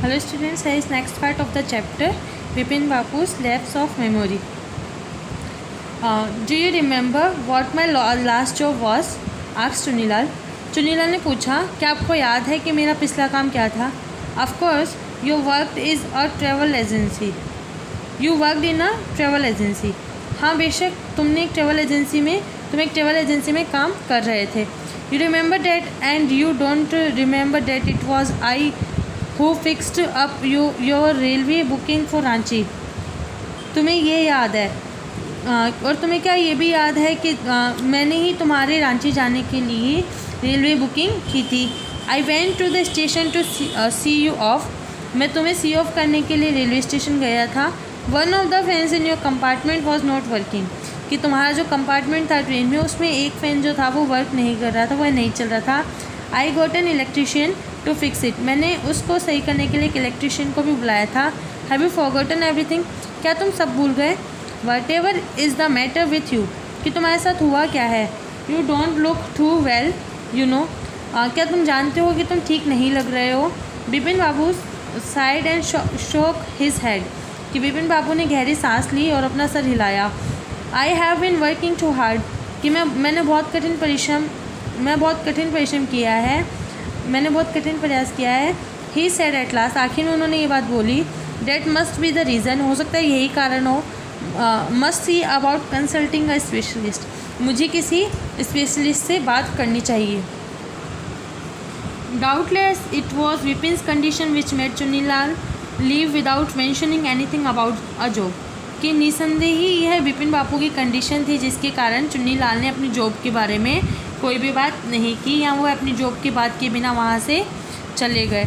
Hello students, here is next part of the chapter Bipin Bapu's Lapse of Memory. Do you remember what my last job was? asked Chunilal. Chunilal ने पूछा, क्या आपको याद है कि मेरा पिछला काम क्या था? Of course, you worked is a travel agency. You worked in a travel agency. हाँ बेशक, तुम एक ट्रैवल एजेंसी में काम कर रहे थे. You remember that and you don't remember that it was I who fixed up your railway booking for Ranchi. तुम्हें ये याद है और तुम्हें क्या ये भी याद है कि मैंने ही तुम्हारे रांची जाने के लिए रेलवे बुकिंग की थी. I went to the station to see you off. मैं तुम्हें सी ऑफ करने के लिए रेलवे स्टेशन गया था. One of the fans in your compartment was not working. कि तुम्हारा जो कंपार्टमेंट था ट्रेन में, उसमें एक फ़ैन जो था वो वर्क नहीं कर रहा था, वह नहीं चल रहा था. I got an electrician to fix it. मैंने उसको सही करने के लिए एक इलेक्ट्रीशियन को भी बुलाया था. Have you forgotten everything. क्या तुम सब भूल गए? Whatever is the matter with you. कि तुम्हारे साथ हुआ क्या है? You don't look too well you know. क्या तुम जानते हो कि तुम ठीक नहीं लग रहे हो? बिपिन बाबू साइड एंड शोक हिज हेड. कि बिपिन बाबू ने गहरी सांस ली और अपना सर हिलाया. I have been working too hard. कि मैंने बहुत कठिन परिश्रम किया है. मैंने बहुत कठिन प्रयास किया है. He said at last. आखिर में उन्होंने ये बात बोली. That must be the reason. हो सकता है यही कारण हो. Must see about consulting a specialist. मुझे किसी स्पेशलिस्ट से बात करनी चाहिए. Doubtless it was Vipin's condition which made Chunilal leave without mentioning anything about a job. कि निसंदेह ही यह विपिन बापू की कंडीशन थी जिसके कारण चुन्नीलाल ने अपनी जॉब के बारे में कोई भी बात नहीं की या वो अपनी जॉब की बात के बिना वहाँ से चले गए.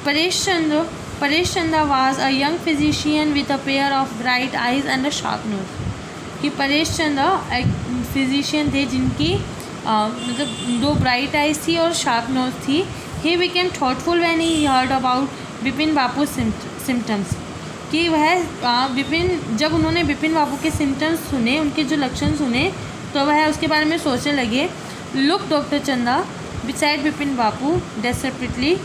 Paresh Chandra was a young physician with a pair of bright eyes and a sharp nose. कि परेश चंद्र एक फिजिशियन थे जिनकी मतलब 2 ब्राइट आइज थी और शार्प नोज थी. He became thoughtful when he heard about Bipin Bapu symptoms. कि वह जब उन्होंने बिपिन बाबू के सिम्टम्स सुने, उनके जो लक्षण सुने, तो वह उसके बारे में सोचने लगे. लुक डॉक्टर चंदा बिसाइड बिपिन बापू डिस्परेटली.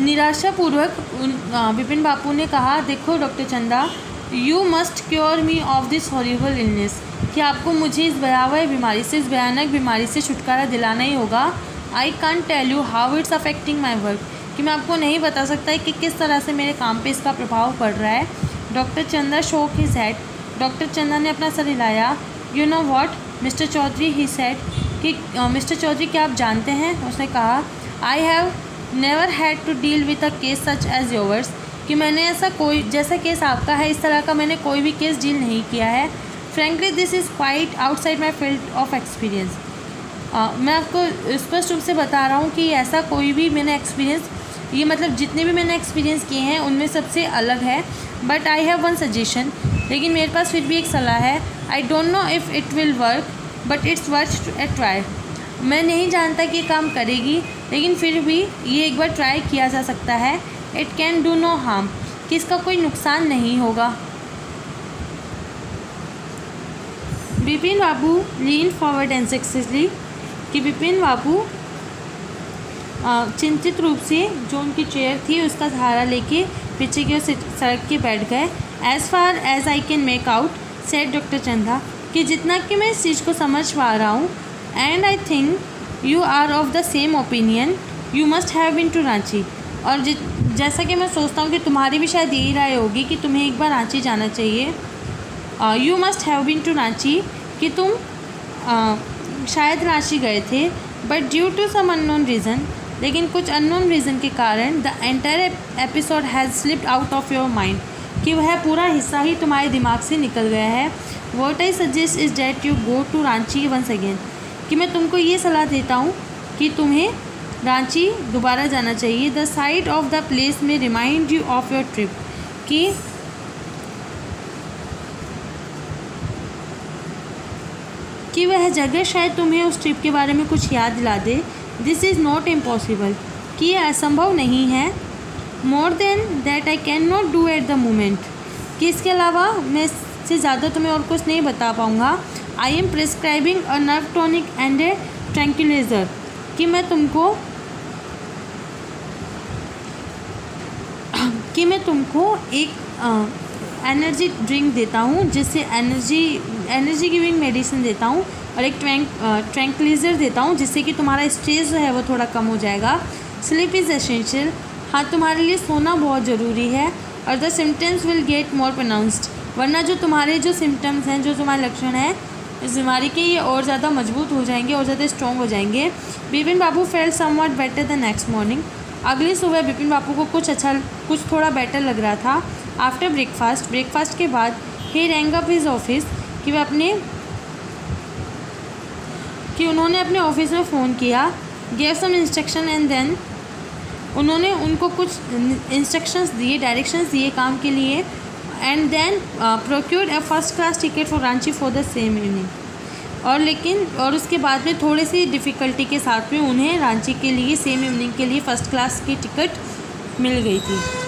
निराशापूर्वक बिपिन बापू ने कहा, देखो डॉक्टर चंदा, you must cure me of this horrible illness. कि आपको मुझे इस भयानक बीमारी से छुटकारा दिलाना ही होगा. I can't tell you how it's affecting my work. कि मैं आपको नहीं बता सकता है कि किस तरह से मेरे काम पे इसका प्रभाव पड़ रहा है. डॉक्टर चंदा शोक हिज हेड. डॉक्टर चंदा ने अपना सर हिलाया. You know what mister Chaudhary he said. कि मिस्टर चौधरी क्या आप जानते हैं? उसने कहा, I have never had to deal with a case such as yours. कि मैंने जैसा केस आपका है, इस तरह का मैंने कोई भी केस डील नहीं किया है. Frankly this is quite outside my field of experience. मैं आपको स्पष्ट रूप से बता रहा हूँ कि ऐसा कोई भी मैंने एक्सपीरियंस, ये मतलब जितने भी मैंने एक्सपीरियंस किए हैं उनमें सबसे अलग है. But I have one suggestion. लेकिन मेरे पास फिर भी एक सलाह है. I don't know if it will work but it's worth A try. मैं नहीं जानता कि ये काम करेगी, लेकिन फिर भी ये एक बार ट्राई किया जा सकता है. It can do no harm. कि इसका कोई नुकसान नहीं होगा. Bipin Babu lean forward anxiously. कि बिपिन बाबू चिंतित रूप से जो उनकी चेयर थी उसका सहारा लेके पीछे की ओर सड़क के बैठ गए. As far as I can make out said doctor Chanda. कि जितना कि मैं इस चीज़ को समझ पा रहा हूँ, and I think you are of the same opinion, you must have been to Ranchi. और जैसा कि मैं सोचता हूँ कि तुम्हारी भी शायद यही राय होगी कि तुम्हें एक बार रांची जाना चाहिए. You must have been to Ranchi. कि तुम शायद रांची गए थे. But due to some unknown reason. लेकिन कुछ अननोन रीज़न के कारण the entire episode has slipped out of your mind. कि वह पूरा हिस्सा ही तुम्हारे दिमाग से निकल गया है. What I suggest is that you go to Ranchi once again. कि मैं तुमको ये सलाह देता हूँ कि तुम्हें रांची दोबारा जाना चाहिए. The sight of the place may remind you of your trip. कि वह जगह शायद तुम्हें उस ट्रिप के बारे में कुछ याद दिला दे. This is not impossible. कि यह असंभव नहीं है. More than that I can not do at the moment. कि इसके अलावा मैं इससे ज़्यादा तुम्हें और कुछ नहीं बता पाऊँगा. I am prescribing a nerve tonic and A tranquilliser. कि मैं तुमको कि मैं तुमको एक एनर्जी ड्रिंक देता हूँ, जिससे एनर्जी गिविंग मेडिसिन देता हूँ, और एक ट्रैंक्विलाइज़र देता हूँ जिससे कि तुम्हारा स्ट्रेस जो है वो थोड़ा कम हो जाएगा। स्लीप इज़ एसेंशियल, हाँ तुम्हारे लिए सोना बहुत ज़रूरी है। और the symptoms will get more pronounced, वरना जो तुम्हारे जो सिम्टम्स हैं, जो तुम्हारे लक्षण हैं इस बीमारी के, ये और ज़्यादा मजबूत हो जाएंगे और ज़्यादा स्ट्रॉन्ग हो जाएंगे। Bipin babu felt somewhat better the next morning, अगली सुबह बिपिन बाबू को कुछ थोड़ा बेटर लग रहा था। आफ्टर ब्रेकफास्ट के बाद ही रैंग अप हिज ऑफिस, कि उन्होंने अपने ऑफिस में फ़ोन किया। Gave some instruction and then, उन्होंने उनको कुछ इंस्ट्रक्शंस दिए, डायरेक्शंस दिए काम के लिए। And then procured a first class ticket for Ranchi for the same evening, और उसके बाद में थोड़ी सी डिफ़िकल्टी के साथ में उन्हें रांची के लिए सेम इवनिंग के लिए फ़र्स्ट क्लास की टिकट मिल गई थी।